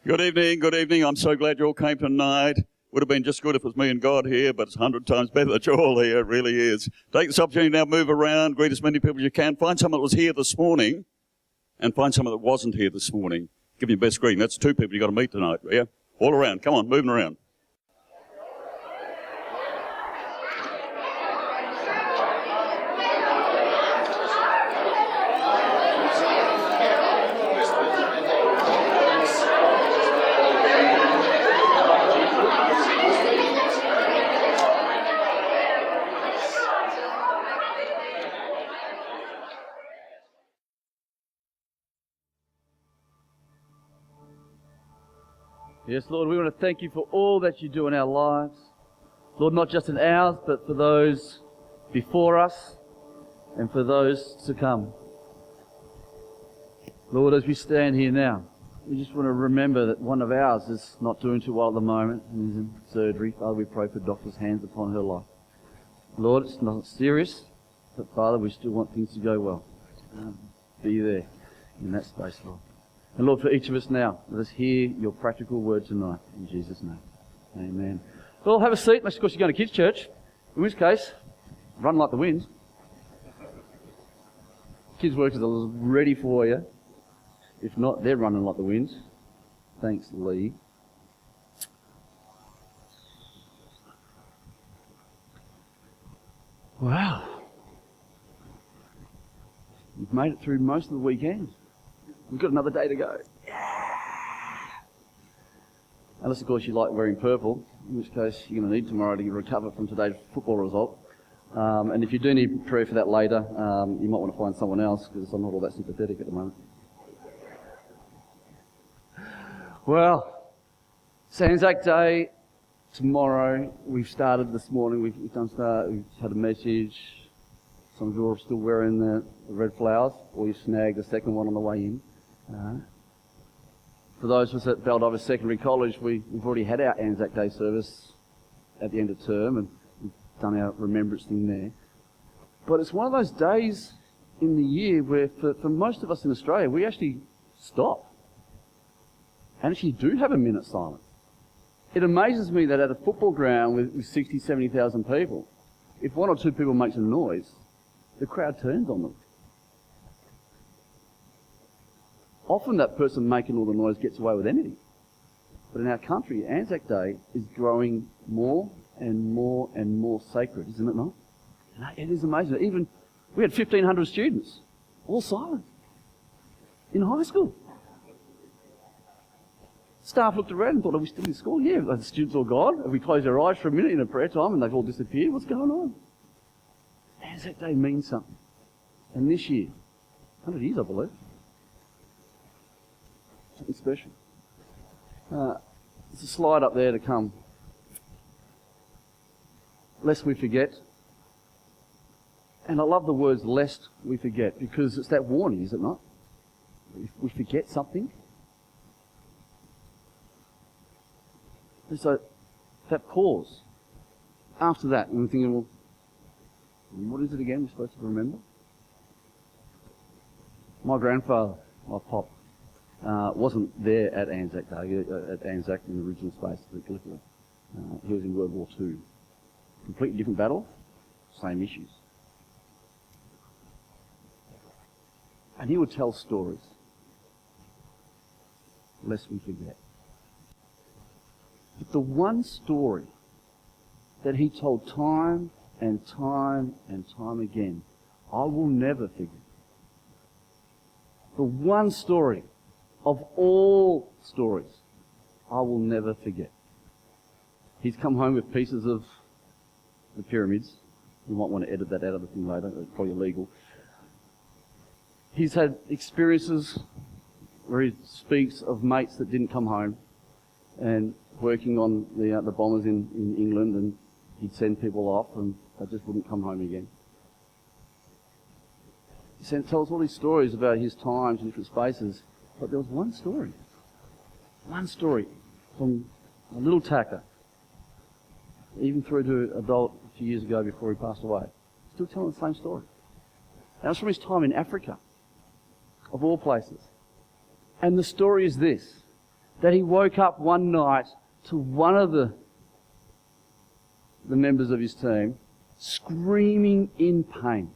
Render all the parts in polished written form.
Good evening, good evening. I'm so glad you all came tonight. Would have been just good if it was me and God here, but it's 100 times better that you're all here. It really is. Take this opportunity now, move around, greet as many people as you can. Find someone that was here this morning and find someone that wasn't here this morning. Give me your best greeting. That's 2 people you've got to meet tonight, yeah? All around. Come on, moving around. Yes, Lord, we want to thank you for all that you do in our lives. Lord, not just in ours, but for those before us and for those to come. Lord, as we stand here now, we just want to remember that one of ours is not doing too well at the moment and is in surgery. Father, we pray for doctor's hands upon her life. Lord, it's not serious, but Father, we still want things to go well. Be there in that space, Lord. And Lord, for each of us now, let us hear your practical word tonight. In Jesus' name. Amen. Well, have a seat. Unless, of course, you're going to kids' church. In which case, run like the wind. Kids' workers are ready for you. If not, they're running like the wind. Thanks, Leigh. Wow. We've made it through most of the weekend. We've got another day to go. Yeah. Unless, of course, you like wearing purple, in which case you're going to need tomorrow to recover from today's football result. And if you do need prayer for that later, you might want to find someone else, because I'm not all that sympathetic at the moment. Well, it's Anzac Day tomorrow. We've started this morning. We've had a message. Some of you are still wearing the red flowers, or you snagged the second one on the way in. For those of us at Baldivis Secondary College, we've already had our Anzac Day service at the end of term, and we've done our remembrance thing there. But it's one of those days in the year where, for most of us in Australia, we actually stop and actually do have a minute silence. It amazes me that at a football ground with 60, 70,000 people, if one or two people make some noise, the crowd turns on them. Often that person making all the noise gets away with anything. But in our country, Anzac Day is growing more and more and more sacred, isn't it not? And it is amazing. Even we had 1,500 students, all silent, in high school. Staff looked around and thought, are we still in school? Yeah, are the students all gone? Have we closed our eyes for a minute in a prayer time and they've all disappeared? What's going on? Anzac Day means something. And this year, 100 years I believe, something special. There's a slide up there to come. Lest we forget. And I love the words, lest we forget, because it's that warning, is it not? If we forget something. And so, that pause. After that, and we're thinking, well, what is it again we're supposed to remember? My grandfather, my pop, wasn't there at Anzac Day, at Anzac in the original space of Gallipoli. He was in World War II. Completely different battle, same issues. And he would tell stories, lest we forget. But the one story that he told time and time and time again, I will never forget. The one story of all stories, I will never forget. He's come home with pieces of the pyramids. You might want to edit that out of the thing later, it's probably illegal. He's had experiences where he speaks of mates that didn't come home and working on the bombers in England, and he'd send people off and they just wouldn't come home again. He tells all these stories about his times in different spaces, but there was one story from a little tacker, even through to adult a few years ago before he passed away. Still telling the same story. That was from his time in Africa, of all places. And the story is this, that he woke up one night to one of the members of his team screaming in pain.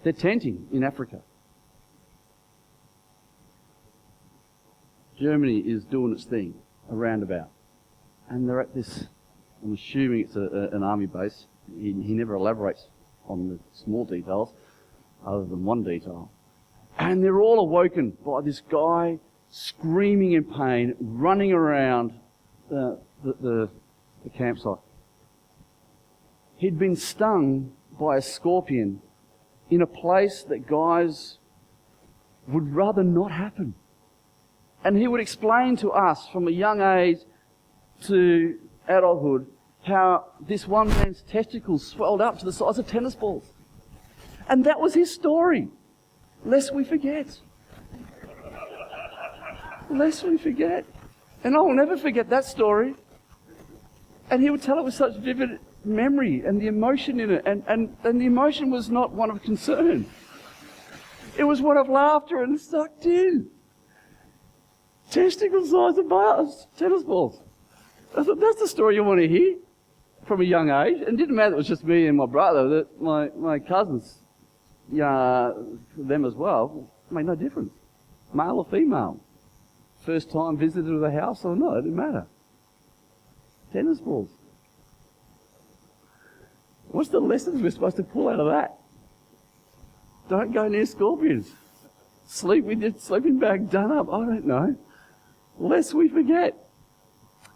They're tenting in Africa. Germany is doing its thing, a roundabout. And they're at this, I'm assuming it's an army base. He never elaborates on the small details, other than one detail. And they're all awoken by this guy screaming in pain, running around the campsite. He'd been stung by a scorpion in a place that guys would rather not happen. And he would explain to us from a young age to adulthood how this one man's testicles swelled up to the size of tennis balls. And that was his story. Lest we forget. Lest we forget. And I will never forget that story. And he would tell it with such vivid memory and the emotion in it. And the emotion was not one of concern. It was one of laughter and sucked in. Testicle size of tennis balls. I thought, that's the story you want to hear from a young age. And it didn't matter, it was just me and my brother, that my cousins, them as well, made no difference. Male or female. First time visitor to the house or not, it didn't matter. Tennis balls. What's the lessons we're supposed to pull out of that? Don't go near scorpions. Sleep with your sleeping bag done up. I don't know. Lest we forget.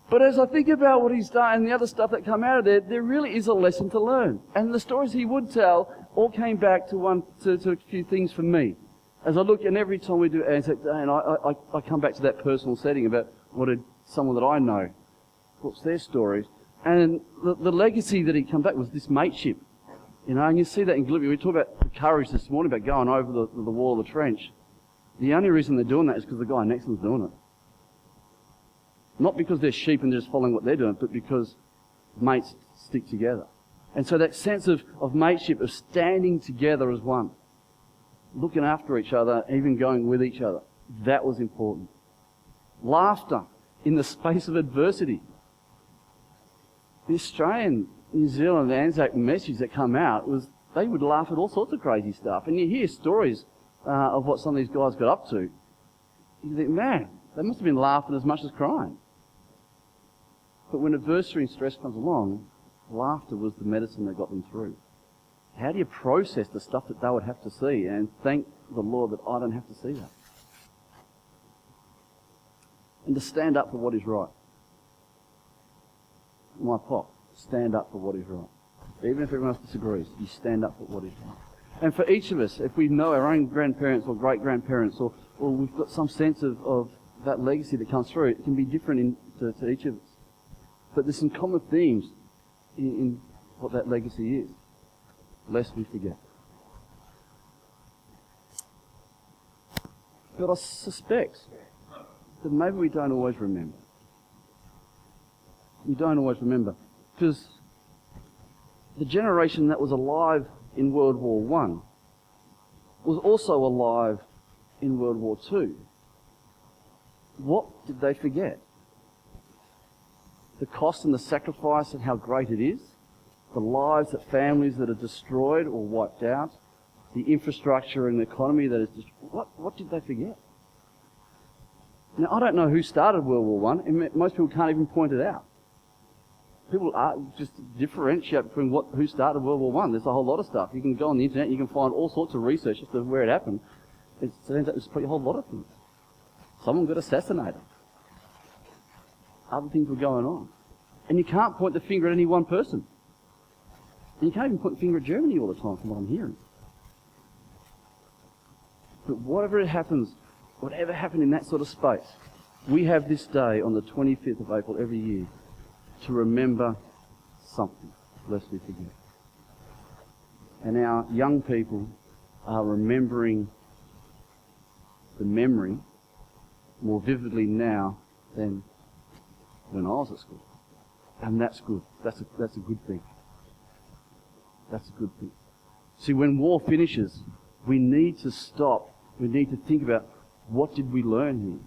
But as I think about what he's done and the other stuff that come out of there, there really is a lesson to learn. And the stories he would tell all came back to a few things for me. As I look, and every time we do Anzac Day, and I come back to that personal setting about what someone that I know, what's their stories. And the legacy that he come back was this mateship. You know, and you see that in Gallipoli. We talked about the courage this morning, about going over the wall of the trench. The only reason they're doing that is because the guy next to them's doing it. Not because they're sheep and they're just following what they're doing, but because mates stick together. And so that sense of mateship, of standing together as one, looking after each other, even going with each other, that was important. Laughter in the space of adversity. The Australian, New Zealand, Anzac message that come out was they would laugh at all sorts of crazy stuff. And you hear stories of what some of these guys got up to. You think, man, they must have been laughing as much as crying. But when adversity and stress comes along, laughter was the medicine that got them through. How do you process the stuff that they would have to see? And thank the Lord that I don't have to see that. And to stand up for what is right. My pop, stand up for what is right. Even if everyone else disagrees, you stand up for what is right. And for each of us, if we know our own grandparents or great-grandparents, or we've got some sense of that legacy that comes through, it can be different to each of us. But there's some common themes in what that legacy is, lest we forget. But I suspect that maybe we don't always remember. We don't always remember. Because the generation that was alive in World War I was also alive in World War II. What did they forget? The cost and the sacrifice and how great it is. The lives that families that are destroyed or wiped out. The infrastructure and the economy that is destroyed. What did they forget? Now, I don't know who started World War I, and most people can't even point it out. People just differentiate between who started World War I. There's a whole lot of stuff. You can go on the internet, you can find all sorts of research as to where it happened. It turns out there's probably a whole lot of things. Someone got assassinated. Other things were going on. And you can't point the finger at any one person. And you can't even point the finger at Germany all the time from what I'm hearing. But whatever happened in that sort of space, we have this day on the 25th of April every year to remember something, lest we forget. And our young people are remembering the memory more vividly now than when I was at school. And that's good. That's a good thing. That's a good thing. See, when war finishes, we need to stop. We need to think about, what did we learn here?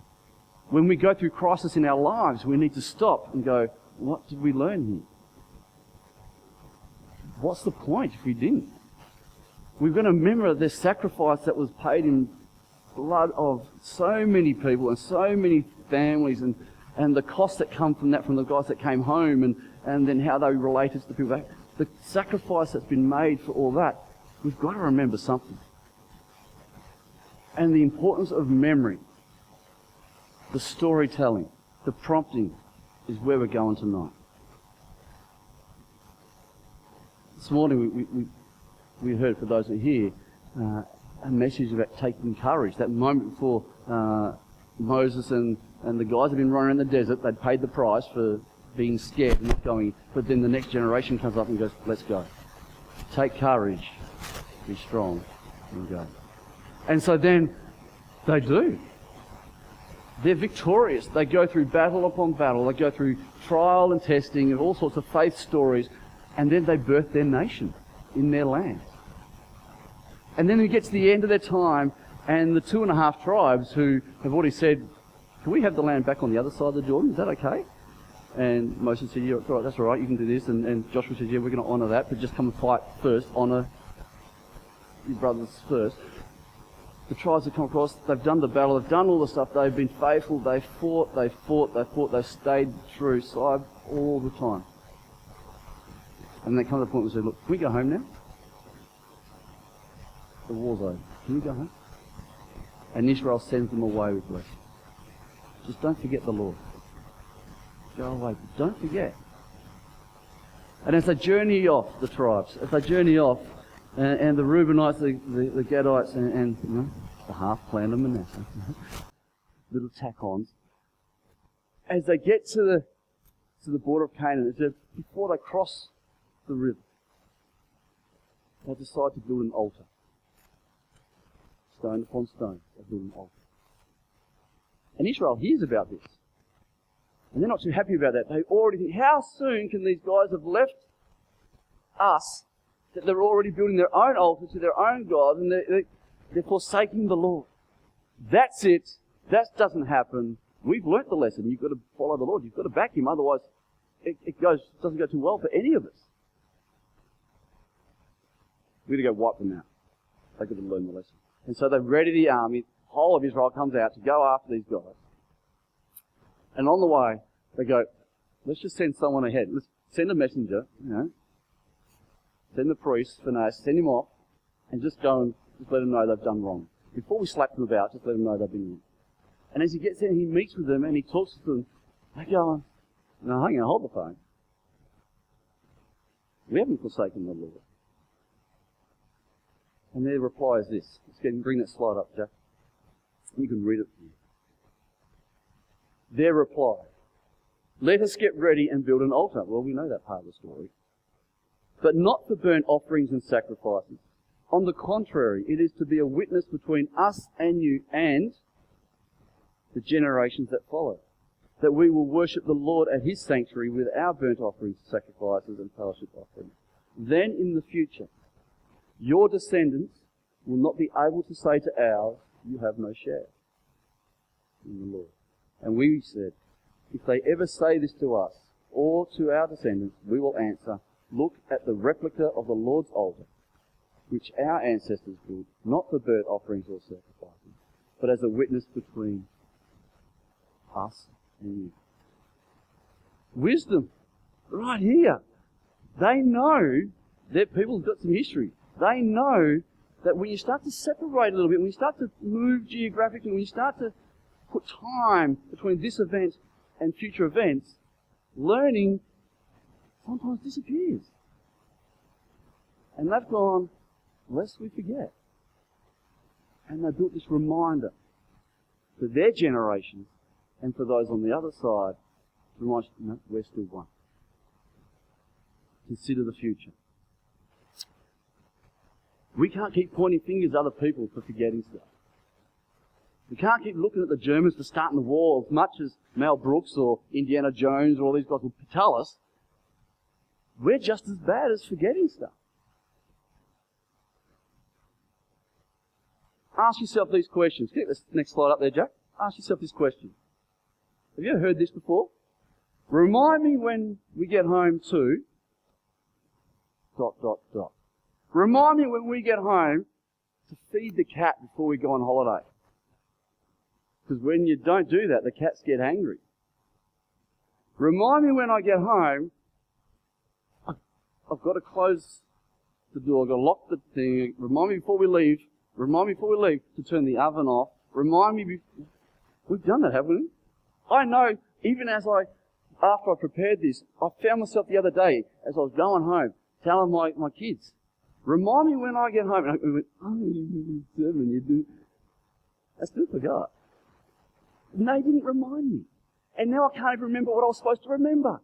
When we go through crisis in our lives, we need to stop and go, what did we learn here? What's the point if we didn't? We're going to remember the sacrifice that was paid in blood of so many people and so many families, and the cost that come from that, from the guys that came home, and then how they related to the people. The sacrifice that's been made for all that, we've got to remember something. And the importance of memory, the storytelling, the prompting, is where we're going tonight. This morning we heard, for those who are here, a message about taking courage. That moment before Moses and the guys had been running around the desert, they'd paid the price for being scared and not going. But then the next generation comes up and goes, let's go. Take courage, be strong, and go. And so then they do. They're victorious. They go through battle upon battle. They go through trial and testing and all sorts of faith stories. And then they birth their nation in their land. And then we get to the end of their time, and the 2.5 tribes who have already said, can we have the land back on the other side of the Jordan? Is that okay? And Moses said, yeah, that's all right, you can do this. And Joshua said, yeah, we're going to honour that, but just come and fight first. Honour your brothers first. The tribes have come across, they've done the battle, they've done all the stuff, they've been faithful, they've stayed true side all the time. And they come to the point where they say, look, can we go home now? The war's over. Can we go home? And Israel sends them away with blessing. Just don't forget the Lord. Go away, but don't forget. And as they journey off, the tribes, as they journey off, and the Reubenites, the Gadites, and you know, the half-clan of Manasseh, little tack-ons, as they get to the border of Canaan, before they cross the river, they decide to build an altar. Stone upon stone, they build an altar. And Israel hears about this. And they're not too happy about that. They already think, how soon can these guys have left us that they're already building their own altar to their own God, and they're forsaking the Lord? That's it. That doesn't happen. We've learnt the lesson. You've got to follow the Lord. You've got to back Him. Otherwise, it doesn't go too well for any of us. We've got to go wipe them out. They've got to learn the lesson. And so they've ready the army. The whole of Israel comes out to go after these guys. And on the way, they go, let's just send someone ahead. Let's send a messenger, send the priest, Phinehas, send him off, and just go and just let them know they've done wrong. Before we slap them about, just let them know they've been wrong. And as he gets there, he meets with them and he talks to them. They go, no, hang on, hold the phone. We haven't forsaken the Lord. And their reply is this. Let's bring that slide up, Jack. You can read it for you. Their reply, let us get ready and build an altar. Well, we know that part of the story. But not for burnt offerings and sacrifices. On the contrary, it is to be a witness between us and you and the generations that follow, that we will worship the Lord at His sanctuary with our burnt offerings, sacrifices, and fellowship offerings. Then in the future, your descendants will not be able to say to ours, you have no share in the Lord. And we said, if they ever say this to us or to our descendants, we will answer, look at the replica of the Lord's altar, which our ancestors built, not for burnt offerings or sacrifices, but as a witness between us and you. Wisdom, right here. They know that people have got some history. They know that when you start to separate a little bit, when you start to move geographically, when you start to put time between this event and future events, learning sometimes disappears. And they've gone, lest we forget. And they built this reminder for their generations and for those on the other side to remind us, no, we're still one. Consider the future. We can't keep pointing fingers at other people for forgetting stuff. We can't keep looking at the Germans for starting the war as much as Mel Brooks or Indiana Jones or all these guys will tell us. We're just as bad as forgetting stuff. Ask yourself these questions. Get this next slide up there, Jack. Ask yourself this question. Have you ever heard this before? Remind me when we get home to... ... Remind me when we get home to feed the cat before we go on holiday. Because when you don't do that, the cats get angry. Remind me when I get home, I've got to close the door, I've got to lock the thing. Remind me before we leave to turn the oven off. Remind me we've done that, haven't we? I know, even after I prepared this, I found myself the other day, as I was going home, telling my kids, remind me when I get home. And I went, oh, 7, you do. I still forgot. And they didn't remind me. And now I can't even remember what I was supposed to remember.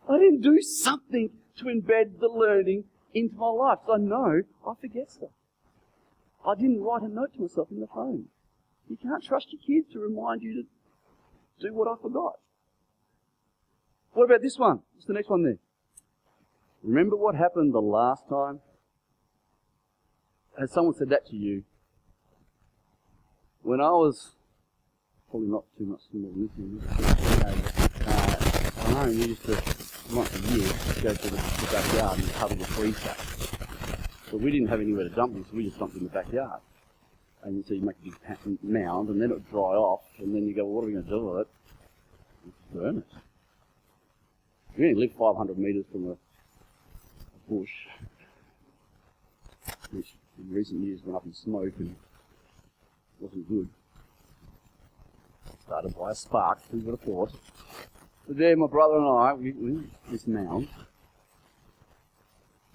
I didn't do something to embed the learning into my life. So I know I forget stuff. I didn't write a note to myself in the phone. You can't trust your kids to remind you to do what I forgot. What about this one? What's the next one there? Remember what happened the last time? Has someone said that to you? When I was, probably not too much smaller than this, I know we used to, once a year, go to the backyard and cover the tree sack. But we didn't have anywhere to dump them, so we just dumped them in the backyard. And so you make a big mound, and then it would dry off, and then you go, well, what are we going to do with it? Burn it. We only live 500 metres from a bush, which in recent years went up in smoke and wasn't good. Started by a spark, who would have thought. But there, my brother and I, we this mound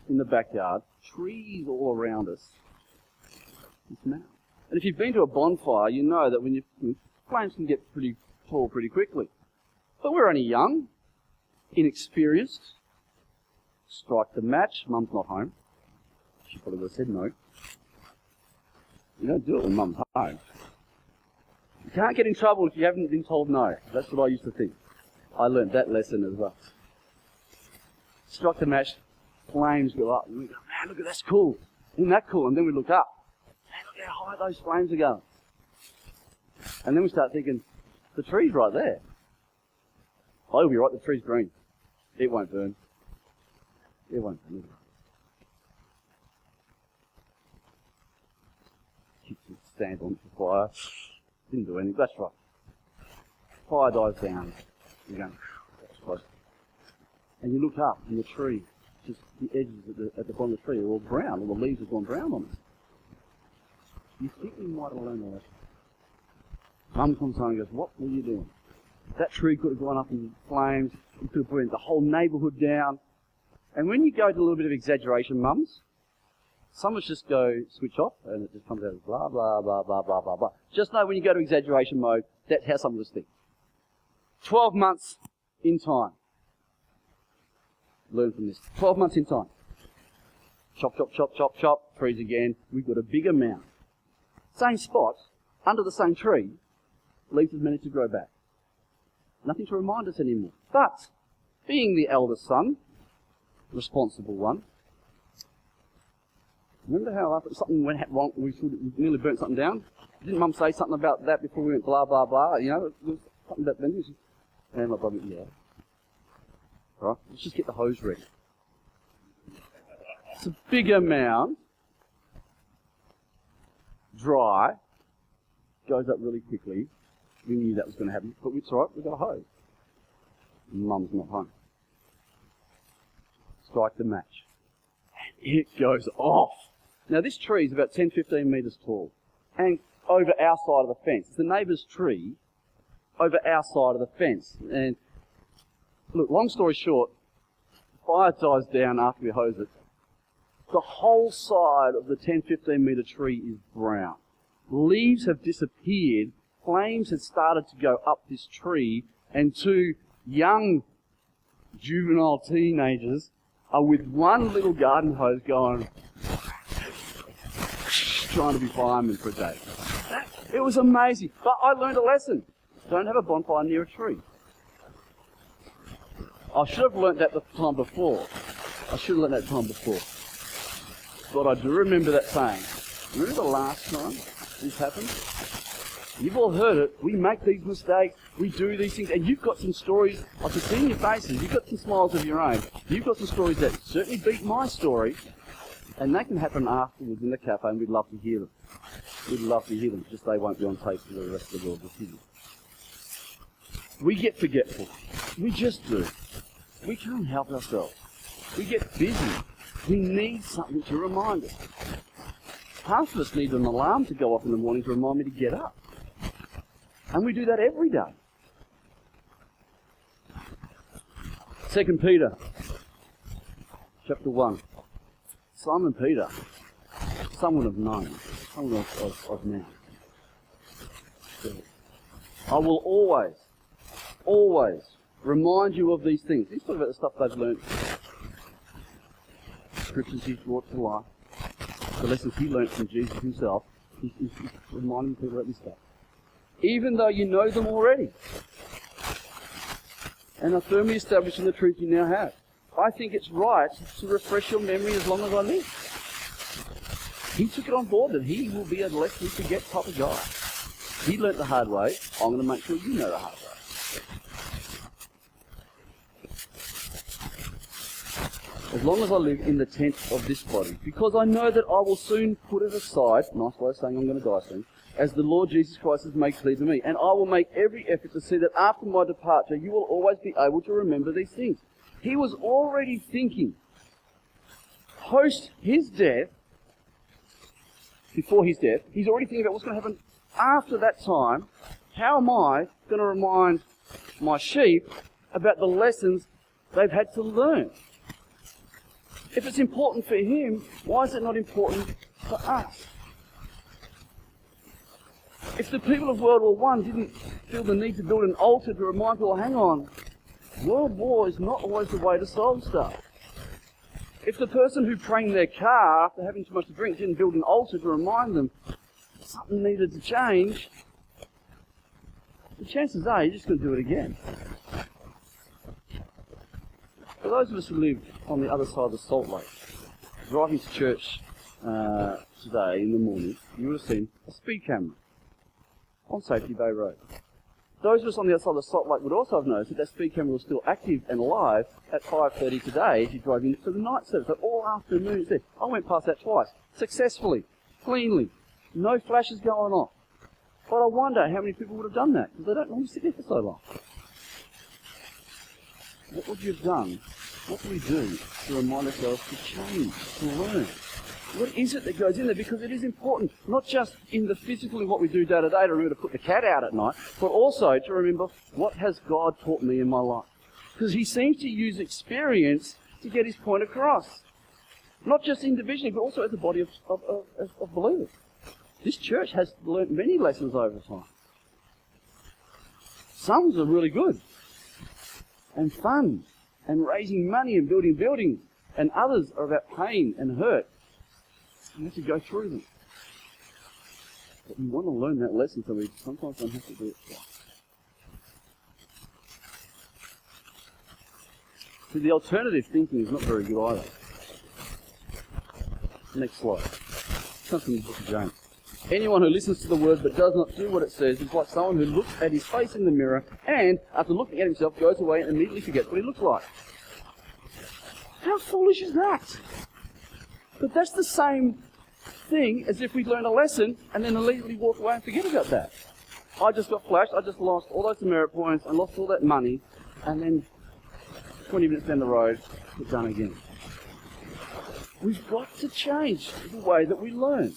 in the backyard, trees all around us. This mound. And if you've been to a bonfire, you know that when flames can get pretty tall pretty quickly. But we're only young, inexperienced. Strike the match. Mum's not home. She probably would have said no. You don't do it when Mum's home. You can't get in trouble if you haven't been told no. That's what I used to think. I learned that lesson as well. Strike the match. Flames go up. And we go, man, look at that's cool. Isn't that cool? And then we look up. Man, look how high those flames are going. And then we start thinking, the tree's right there. Oh, you'll be right, the tree's green. It won't burn. It won't burn. Kick some sand on the fire. Didn't do anything. That's right. Fire dies down. You're going, that's close. And you look up, and the tree, just the edges at the bottom of the tree are all brown. All the leaves have gone brown on it. You think we might have learned a lesson. Mum comes home and goes, what were you doing? That tree could have gone up in flames. You could have burnt the whole neighbourhood down. And when you go to a little bit of exaggeration, mums, some of us just go switch off, and it just comes out as blah, blah, blah, blah, blah, blah, blah. Just know when you go to exaggeration mode, that's how some of us think. 12 months in time. Learn from this. 12 months in time. Chop, chop, chop, chop, chop. Trees again. We've got a bigger mound. Same spot, under the same tree, leaves have managed to grow back. Nothing to remind us anymore. But, being the eldest son, responsible one, remember how after something went wrong, we nearly burnt something down? Didn't Mum say something about that before we went blah, blah, blah? You know, it was something about vengeance. And my brother, yeah. Right, let's just get the hose ready. It's a bigger mound, dry, goes up really quickly. We knew that was going to happen, but it's all right, we've got a hose. Mum's not home. Strike the match. And it goes off. Now this tree is about 10, 15 metres tall, and over our side of the fence. It's the neighbour's tree over our side of the fence. And look, long story short, fire dies down after we hose it. The whole side of the 10, 15 metre tree is brown. Leaves have disappeared. Flames had started to go up this tree, and two young juvenile teenagers are with one little garden hose going, trying to be firemen for a day. It was amazing. But I learned a lesson. Don't have a bonfire near a tree. I should have learnt that the time before. But I do remember that saying. Remember the last time this happened? You've all heard it. We make these mistakes. We do these things. And you've got some stories. I can see in your faces. You've got some smiles of your own. You've got some stories that certainly beat my story. And that can happen afterwards in the cafe, and we'd love to hear them. We'd love to hear them. Just they won't be on tape for the rest of the world to hear them. We get forgetful. We just do. We can't help ourselves. We get busy. We need something to remind us. Half of us need an alarm to go off in the morning to remind me to get up. And we do that every day. 2 Peter, chapter 1. Simon Peter, someone of known, someone of now. I will always remind you of these things. He's talking about the stuff they've learned. Scriptures he's brought to life. The lessons he learned from Jesus himself. He's reminding people about this stuff. Even though you know them already. And are firmly established in the truth you now have. I think it's right to refresh your memory as long as I live. He took it on board that he will be a lest we forget type of guy. He learnt the hard way. I'm going to make sure you know the hard way. As long as I live in the tent of this body, because I know that I will soon put it aside, nice way of saying I'm going to die soon, as the Lord Jesus Christ has made clear to me. And I will make every effort to see that after my departure, you will always be able to remember these things. He was already thinking, post his death, before his death, he's already thinking about what's going to happen after that time. How am I going to remind my sheep about the lessons they've had to learn? If it's important for him, why is it not important for us? If the people of World War I didn't feel the need to build an altar to remind people, hang on, World War is not always the way to solve stuff. If the person who trained their car after having too much to drink didn't build an altar to remind them something needed to change, the chances are you're just going to do it again. For those of us who live on the other side of the Salt Lake, driving to church today in the morning, you would have seen a speed camera on Safety Bay Road. Those of us on the other side of the Salt Lake would also have noticed that speed camera was still active and alive at 5:30 today as you drove into the night service. So all afternoon it's there. I went past that twice, successfully, cleanly, no flashes going off. But I wonder how many people would have done that, because they don't normally sit there for so long. What would you have done? What do we do to remind ourselves to change, to learn? What is it that goes in there? Because it is important, not just in the physical, in what we do day to day, to remember to put the cat out at night, but also to remember what has God taught me in my life. Because he seems to use experience to get his point across. Not just individually, but also as a body of believers. This church has learnt many lessons over time. Some are really good and fun and raising money and building buildings, and others are about pain and hurt. We have to go through them. But we want to learn that lesson, so we sometimes don't have to do it twice. So the alternative thinking is not very good either. Next slide. Comes from the book of James. Anyone who listens to the word but does not do what it says is like someone who looks at his face in the mirror and, after looking at himself, goes away and immediately forgets what he looks like. How foolish is that? But that's the same thing as if we learn a lesson and then immediately walk away and forget about that. I just got flashed, I just lost all those demerit points, I lost all that money, and then 20 minutes down the road, it's done again. We've got to change the way that we learn.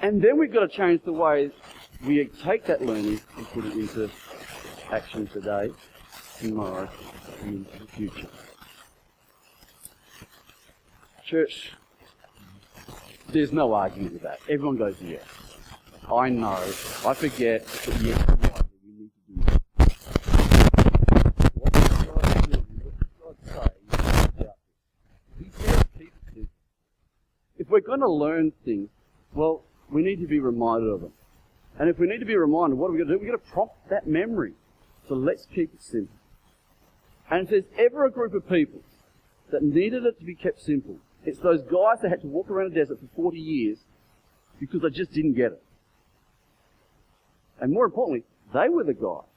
And then we've got to change the way we take that learning and put it into action today, tomorrow, and into the future. Church, there's no argument with that. Everyone goes, yes. I know. I forget. But yes, right, we need to do that. What does God do? What does God say? He says keep it simple. If we're going to learn things, well, we need to be reminded of them. And if we need to be reminded, what are we going to do? We've got to prompt that memory. So let's keep it simple. And if there's ever a group of people that needed it to be kept simple, it's those guys that had to walk around a desert for 40 years because they just didn't get it. And more importantly, they were the guys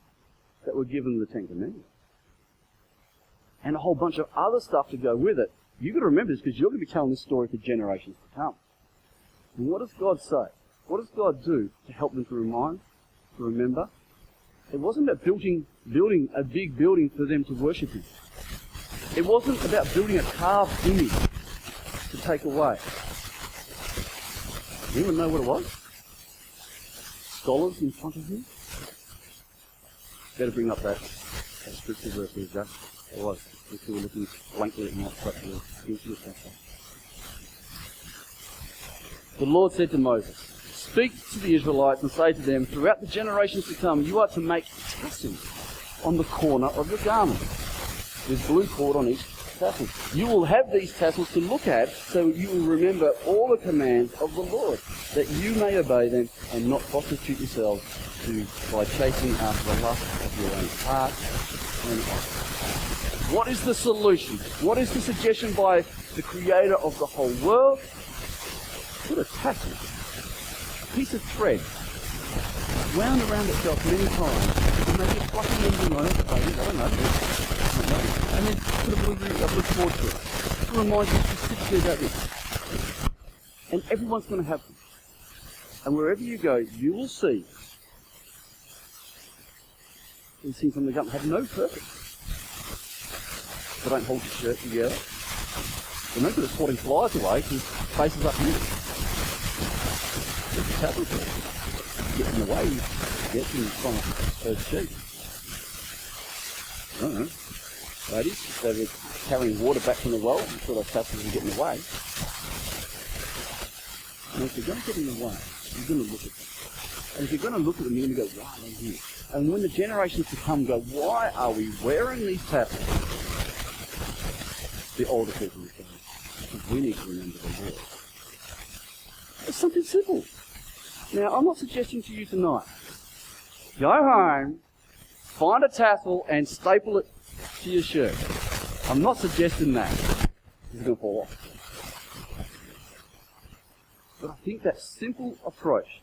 that were given the Ten Commandments. And a whole bunch of other stuff to go with it. You've got to remember this because you're going to be telling this story for generations to come. And what does God say? What does God do to help them to remind, to remember? It wasn't about building a big building for them to worship Him. It wasn't about building a carved image to take away. Anyone know what it was? Scholars in front of Him? Better bring up that scripture verse there, Jack. It was. If you were looking blankly at my structure, the Lord said to Moses, "Speak to the Israelites and say to them, throughout the generations to come, you are to make tassels on the corner of your garment, with blue cord on each tassel. You will have these tassels to look at, so you will remember all the commands of the Lord, that you may obey them and not prostitute yourselves by chasing after the lust of your own heart and eyes." What is the solution? What is the suggestion by the Creator of the whole world? Put a tassel, a piece of thread, wound around itself many times, and make a fluffy ending on it, I don't know, and then put a blue cord to it, to remind you specifically about this. And everyone's going to have them. And wherever you go, you will see these things on the gut have no purpose. They don't hold your shirt together. They're no good at swatting flies away because faces up here. It's a tablet. Get in the way, get in front of her sheep. I don't know. Ladies, if they were carrying water back from the well, I'm sure those tassels would get in the way. And if you're going to get in the way, you're going to look at them. And if you're going to look at them, you're going to go, why are they here? And when the generations to come go, why are we wearing these tassels? The older people will say, because we need to remember the Lord. It's something simple. Now, I'm not suggesting to you tonight, go home, find a tassel and staple it to your shirt. I'm not suggesting that. It's going to fall off. But I think that simple approach,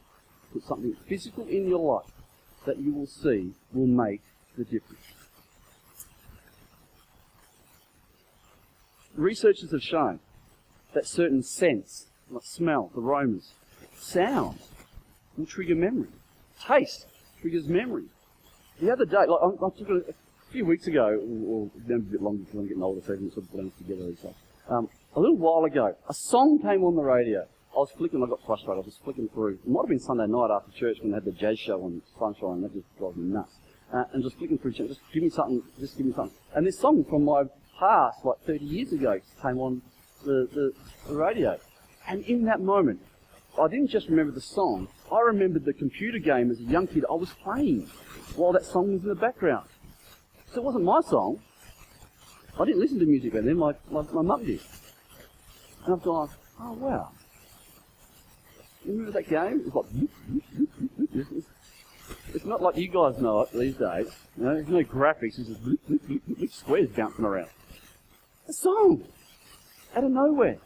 put something physical in your life that you will see will make the difference. Researchers have shown that certain scents, like smell, aromas, sounds, will trigger memory. Taste triggers memory. The other day, I took a few weeks ago, or maybe a bit longer because I'm getting older, so I can sort of blend together and stuff. A little while ago, a song came on the radio. I was flicking, I got frustrated, I was flicking through. It might have been Sunday night after church when they had the jazz show on Sunshine, that just drove me nuts. And just flicking through, just give me something. And this song from my past, like 30 years ago, came on the radio. And in that moment, I didn't just remember the song, I remembered the computer game as a young kid I was playing while that song was in the background. So it wasn't my song. I didn't listen to music back then, my mum did. And I've gone, oh wow. You remember that game? It's like, it's not like you guys know it these days. You know, there's no graphics, it's just squares bouncing around. A song! Out of nowhere.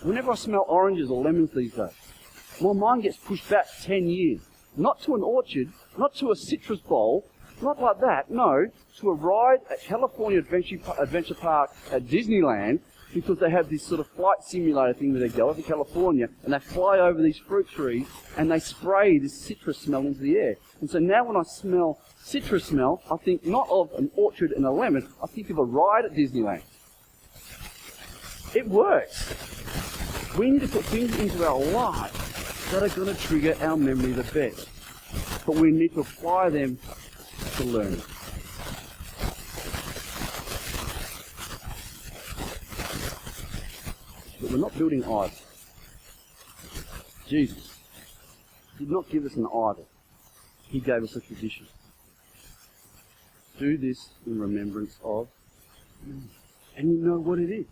Whenever I smell oranges or lemons these days, my mind gets pushed back 10 years. Not to an orchard, not to a citrus bowl, not like that, no, to a ride at California Adventure Park at Disneyland, because they have this sort of flight simulator thing where they go over California and they fly over these fruit trees and they spray this citrus smell into the air. And so now when I smell citrus smell, I think not of an orchard and a lemon, I think of a ride at Disneyland. It works. We need to put things into our life that are going to trigger our memory the best. But we need to apply them to learning. But we're not building idols. Jesus did not give us an idol. He gave us a tradition. Do this in remembrance of me. And you know what it is.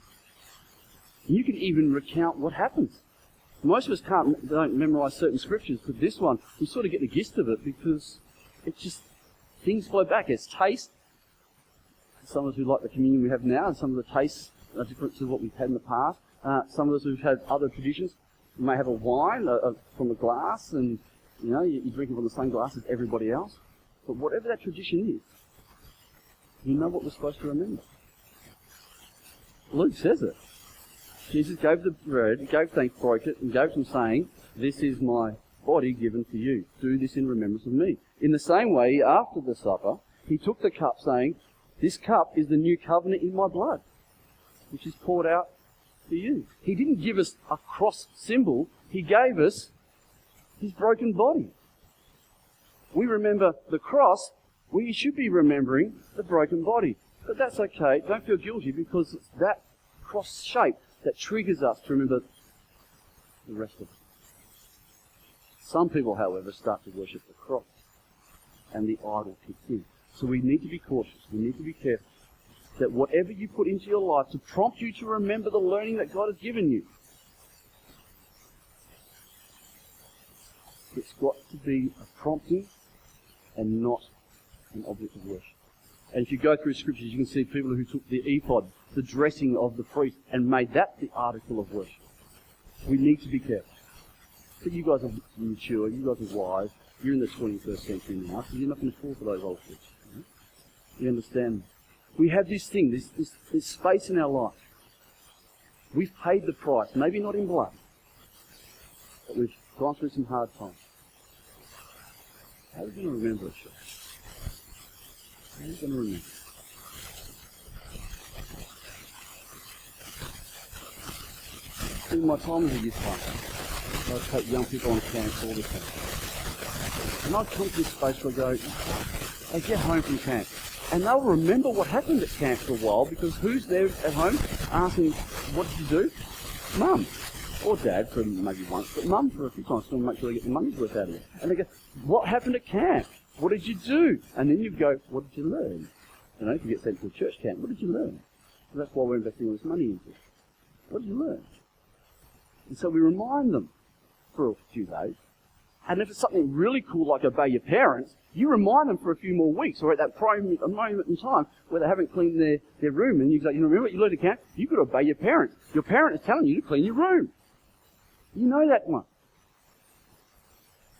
You can even recount what happens. Most of us don't memorize certain scriptures, but this one, we sort of get the gist of it because it just, things flow back. It's taste. Some of us who like the communion we have now, and some of the tastes are different to what we've had in the past. Some of us who've had other traditions. You may have a wine from a glass, and you're drinking from the same glass as everybody else. But whatever that tradition is, you know what we're supposed to remember. Luke says it. Jesus gave the bread, he gave thanks, broke it, and gave them saying, "This is my body given for you. Do this in remembrance of me." In the same way, after the supper, he took the cup saying, "This cup is the new covenant in my blood, which is poured out for you." He didn't give us a cross symbol, he gave us his broken body. We remember the cross, we should be remembering the broken body. But that's okay, don't feel guilty, because it's that cross shape that triggers us to remember the rest of it. Some people, however, start to worship the cross, and the idol kicks in. So we need to be cautious, we need to be careful, that whatever you put into your life to prompt you to remember the learning that God has given you, it's got to be a prompting and not an object of worship. And if you go through scriptures, you can see people who took the ephod, the dressing of the priest, and made that the article of worship. We need to be careful. But you guys are mature, you guys are wise, you're in the 21st century now, so you're not going to fall for those old tricks. You understand? We have this thing, this space in our life. We've paid the price, maybe not in blood, but we've gone through some hard times. How are we going to remember it, church? How are we going to remember? In my time as a youth pastor, I take young people on camps all the time. And I come to this space where I go, they get home from camp, and they'll remember what happened at camp for a while, because who's there at home asking, "What did you do?" Mum. Or Dad, for maybe once, but Mum for a few times, to make sure they get the money's worth out of it. And they go, "What happened at camp? What did you do?" And then you go, "What did you learn?" If you get sent to a church camp, what did you learn? So that's why we're investing all this money into it. What did you learn? And so we remind them for a few days. And if it's something really cool like obey your parents, you remind them for a few more weeks, or at that moment in time where they haven't cleaned their room, and you say, "You remember what you learned at camp? You've got to obey your parents. Your parent is telling you to clean your room." You know that one.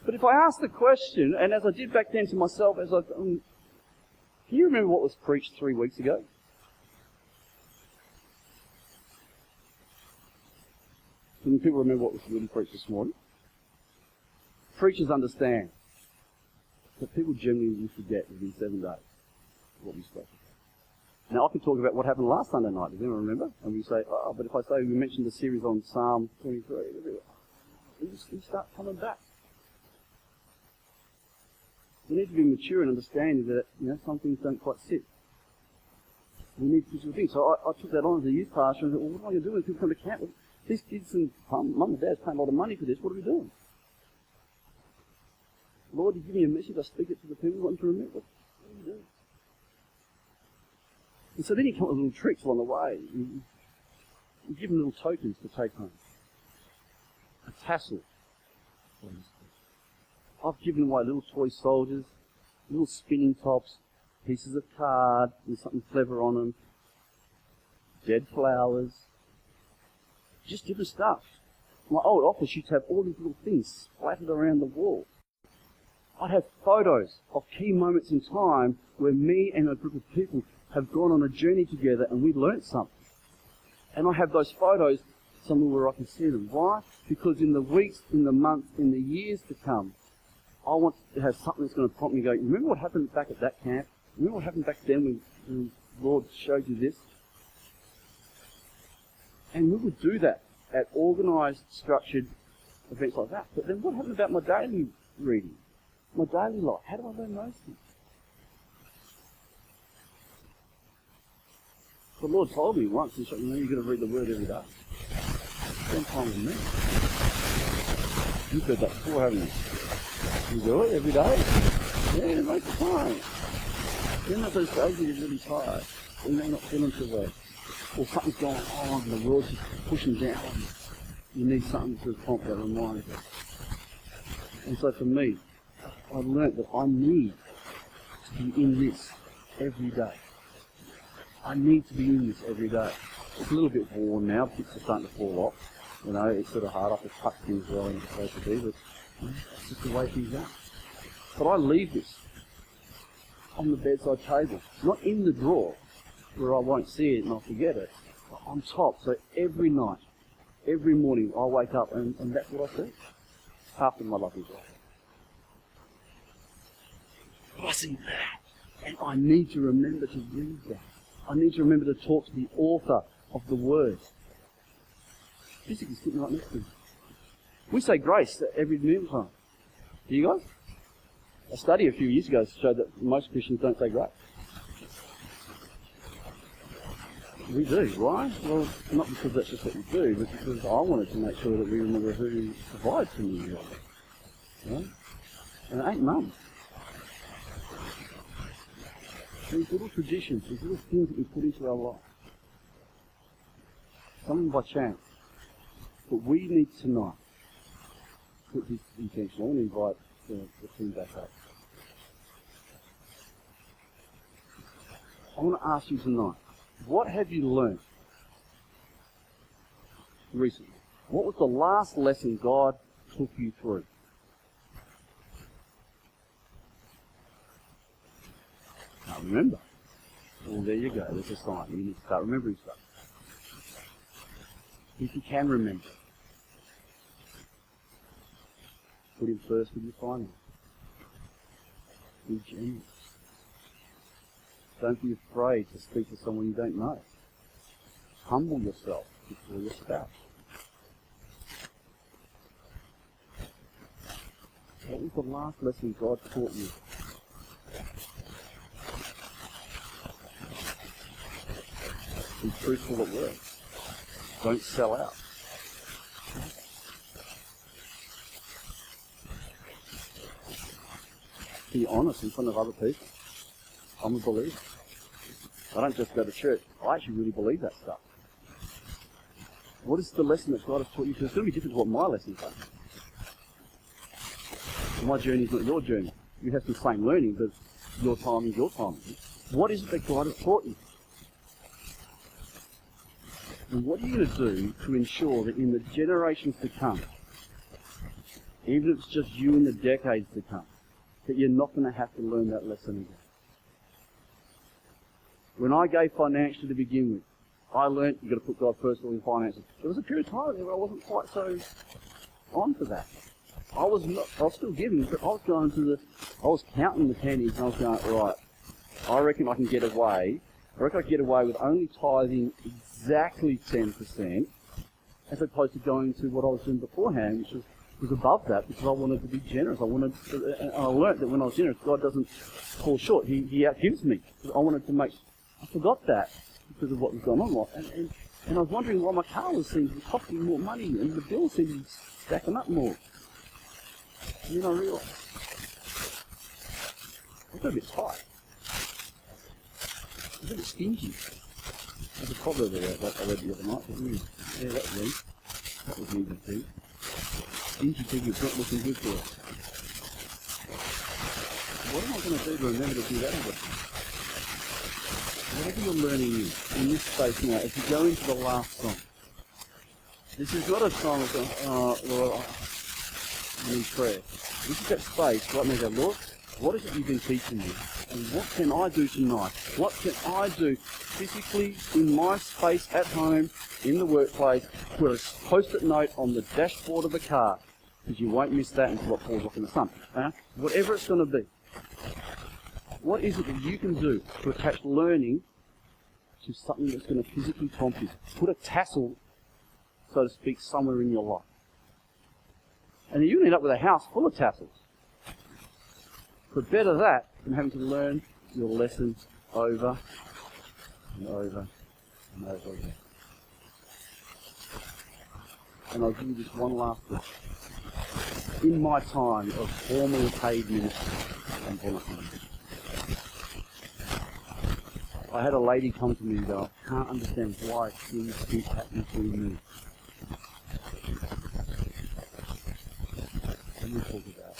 But if I ask the question, and as I did back then to myself, can you remember what was preached 3 weeks ago? Can people remember what was really preached this morning? Preachers understand that people generally forget within 7 days what we spoke about. Now I can talk about what happened last Sunday night. Does anyone remember? And we say, "Oh, but if I say we mentioned the series on Psalm 23, we start coming back." We need to be mature and understand that some things don't quite sit. We need to do things. So I took that on as a youth pastor and thought, "Well, what am I going to do when people come to camp? These kids and mum and dad's paying a lot of money for this. What are we doing? Lord, you give me a message, I speak it to the people, I want them to remember. What are we doing?" And so then you come up with little tricks along the way. You give them little tokens to take home. A tassel. I've given away little toy soldiers, little spinning tops, pieces of card with something clever on them, dead flowers, just different stuff. My old office used to have all these little things splattered around the wall. I'd have photos of key moments in time where me and a group of people have gone on a journey together and we've learnt something. And I have those photos somewhere where I can see them. Why? Because in the weeks, in the months, in the years to come, I want to have something that's going to prompt me to go, "Remember what happened back at that camp? Remember what happened back then when the Lord showed you this?" And we would do that at organised, structured events like that. But then what happened about my daily reading? My daily life? How do I learn those things? The Lord told me once, you've got to read the Word every day. Spend time with me. You've heard that before, haven't you? You do it every day? Yeah, make the time. Then there's those days when you're really tired, and you're not feeling too well, or something's going on, and the world's just pushing down. You need something to prompt that reminder. And so for me, I learnt that I need to be in this every day. I need to be in this every day. It's a little bit worn now, bits are starting to fall off. You know, it's sort of hard. I have to tuck things well and it's supposed to be, but it's just the way things are. But I leave this on the bedside table, not in the drawer where I won't see it and I'll forget it, but on top. So every night, every morning, I wake up and that's what I see. After my lucky life. But I see that, and I need to remember to read that. I need to remember to talk to the author of the Word. Physically sitting right next to me. We say grace every meal time. Do you guys? A study a few years ago showed that most Christians don't say grace. We do. Why? Well, not because that's just what we do, but because I wanted to make sure that we remember who provides for me. Right? And it ain't mum. These little traditions, these little things that we put into our life. Some by chance. But we need tonight put this intention. I want to invite the team back up. I want to ask you tonight, what have you learned recently? What was the last lesson God took you through? Can't remember. Well, there you go. There's a sign. You need to start remembering stuff. If you can remember, put Him first with your finances. Be generous. Don't be afraid to speak to someone you don't know. Humble yourself before your spouse. What was the last lesson God taught you? Be truthful at work. Don't sell out. Be honest in front of other people. I'm a believer. I don't just go to church. I actually really believe that stuff. What is the lesson that God has taught you? Because it's going to be different to what my lessons are. My journey is not your journey. You have the same learning, but your time is your time. What is it that God has taught you? And what are you going to do to ensure that in the generations to come, even if it's just you in the decades to come, that you're not going to have to learn that lesson again? When I gave financially to begin with, I learned you've got to put God first in finances. There was a period of time there where I wasn't quite so on for that. I was still giving, but I was counting the pennies and I was going, right, I reckon I can get away. I reckon I can get away with only tithing exactly 10%, as opposed to going to what I was doing beforehand, which was above that, because I wanted to be generous. I learned that when I was generous, God doesn't fall short. He outgives me. I forgot that because of what was going on. And I was wondering why my car was seeming to be costing more money and the bills seemed to be stacking up more. And then I realised I got a bit tight. I was a bit stingy. There's a proverb there that I read the other night. Yeah, that was me. That was me too. Stingy people is not looking good for us. What am I going to do to remember to do that again? Whatever you're learning in this space now, as you go into the last song, this is not a song of going, Lord, I'm in prayer. This is that space right now, go, Lord, what is it you've been teaching me? And what can I do tonight? What can I do physically in my space at home, in the workplace, put a post-it note on the dashboard of the car, because you won't miss that until it falls off in the sun. Whatever it's going to be. What is it that you can do to attach learning to something that's going to physically prompt you? Put a tassel, so to speak, somewhere in your life. And you're going to end up with a house full of tassels. But better that than having to learn your lessons over and over and over again. And I'll give you this one last thing. In my time of formerly paid ministry and volunteering, I had a lady come to me and go, I can't understand why things keep happening to me. And we talk about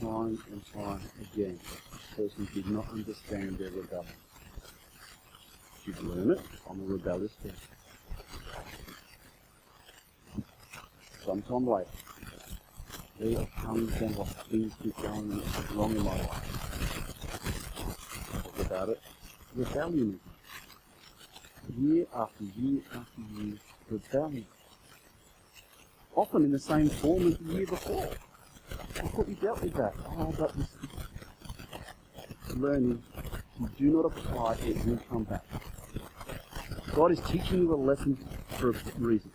time and time again, this person did not understand their rebellion. She'd learn it, I'm a rebellious person. sometime later. There comes and what things keep going wrong in my life. Talk about it. Rebellion. Year after year after year, rebellion. Often in the same form as the year before. I thought you dealt with that. Oh, but this learning, you do not apply, it will come back. God is teaching you a lesson for a reason.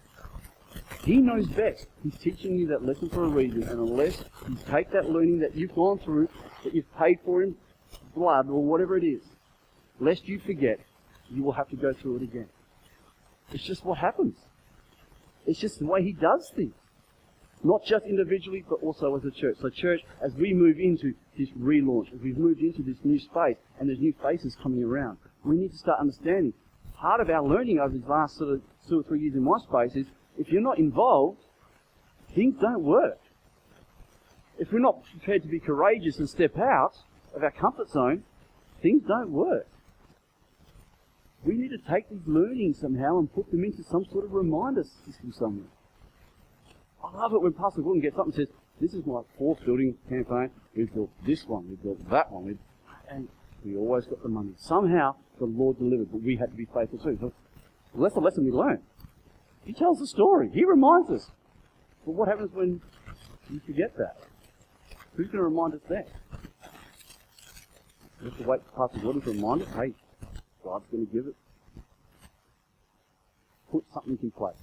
He knows best. He's teaching you that lesson for a reason, and unless you take that learning that you've gone through, that you've paid for in blood or whatever it is, lest you forget, you will have to go through it again. It's just what happens. It's just the way He does things. Not just individually, but also as a church. So church, as we move into this relaunch, as we've moved into this new space, and there's new faces coming around, we need to start understanding. Part of our learning over these last sort of 2 or 3 years in my space is, if you're not involved, things don't work. If we're not prepared to be courageous and step out of our comfort zone, things don't work. We need to take these learnings somehow and put them into some sort of reminder system somewhere. I love it when Pastor Gordon gets up and says, this is my 4th building campaign, we've built this one, we've built that one, and we always got the money. Somehow the Lord delivered, but we had to be faithful too. So that's the lesson we learn. He tells the story. He reminds us. But what happens when you forget that? Who's going to remind us then? We have to wait for Pastor Gordon to remind us, hey, God's going to give it. Put something in place.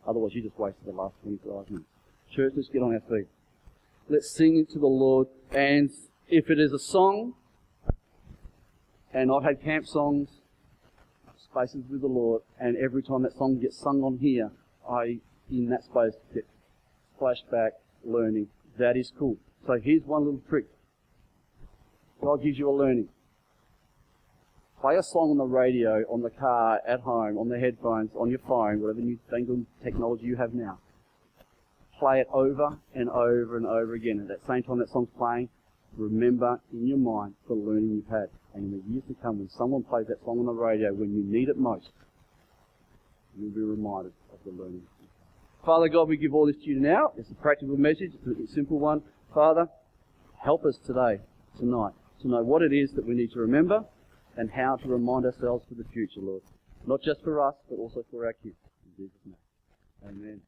Otherwise, you just wasted the last 25 minutes. Church, let's get on our feet. Let's sing to the Lord. And if it is a song, and I've had camp songs, spaces with the Lord, and every time that song gets sung on here, I, in that space, get flashback, learning. That is cool. So here's one little trick. God gives you a learning. Play a song on the radio, on the car, at home, on the headphones, on your phone, whatever new fangled technology you have now. Play it over and over and over again. At that same time that song's playing, remember in your mind the learning you've had. And in the years to come, when someone plays that song on the radio, when you need it most, you'll be reminded of the learning. Father God, we give all this to you now. It's a practical message. It's a simple one. Father, help us today, tonight, to know what it is that we need to remember and how to remind ourselves for the future, Lord. Not just for us, but also for our kids. In Jesus' name. Amen.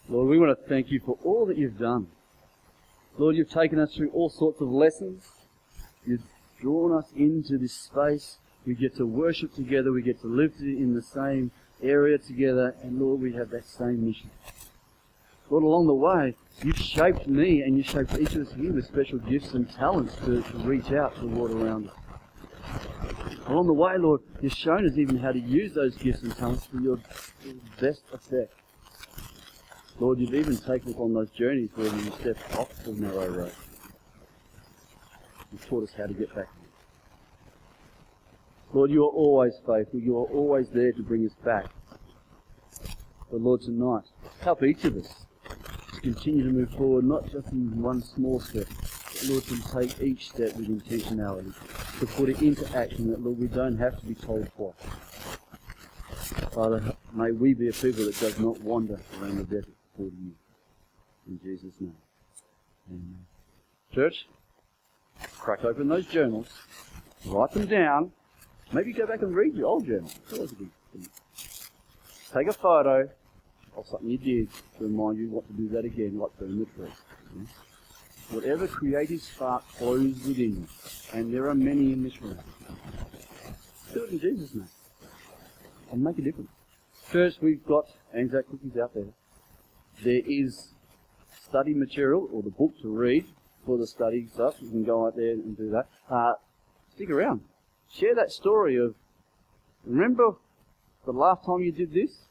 Lord, we want to thank you for all that you've done. Lord, you've taken us through all sorts of lessons. You've drawn us into this space. We get to worship together. We get to live in the same area together. And Lord, we have that same mission. Lord, along the way, you've shaped me and you shaped each of us here with special gifts and talents to reach out to the world around us. Along the way, Lord, you've shown us even how to use those gifts and talents for your best effect. Lord, you've even taken us on those journeys where you stepped off the narrow road. You've taught us how to get back. Lord, you are always faithful. You are always there to bring us back. But Lord, tonight, help each of us to continue to move forward, not just in one small step, but Lord, to take each step with intentionality, to put it into action, that Lord, we don't have to be told what. Father, may we be a people that does not wander around the desert for you. In Jesus' name. Amen. Church, crack open those journals, write them down, maybe go back and read your old journal. Take a photo of something you did to remind you what to do that again, like burn the tree. Whatever creative spark flows within you, and there are many in this room, do it in Jesus' name and make a difference. First, we've got Anzac cookies out there. There is study material, or the book to read for the study stuff. You can go out there and do that. Stick around. Share that story of, remember the last time you did this?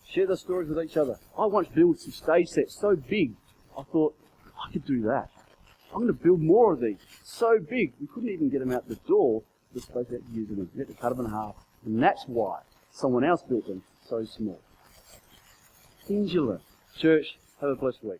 Share the stories with each other. I once built some stage sets so big, I thought, I could do that. I'm going to build more of these. So big, we couldn't even get them out the door. We're supposed to use them. We had to cut them in half. And that's why someone else built them so small. Things you learn. Church, have a blessed week.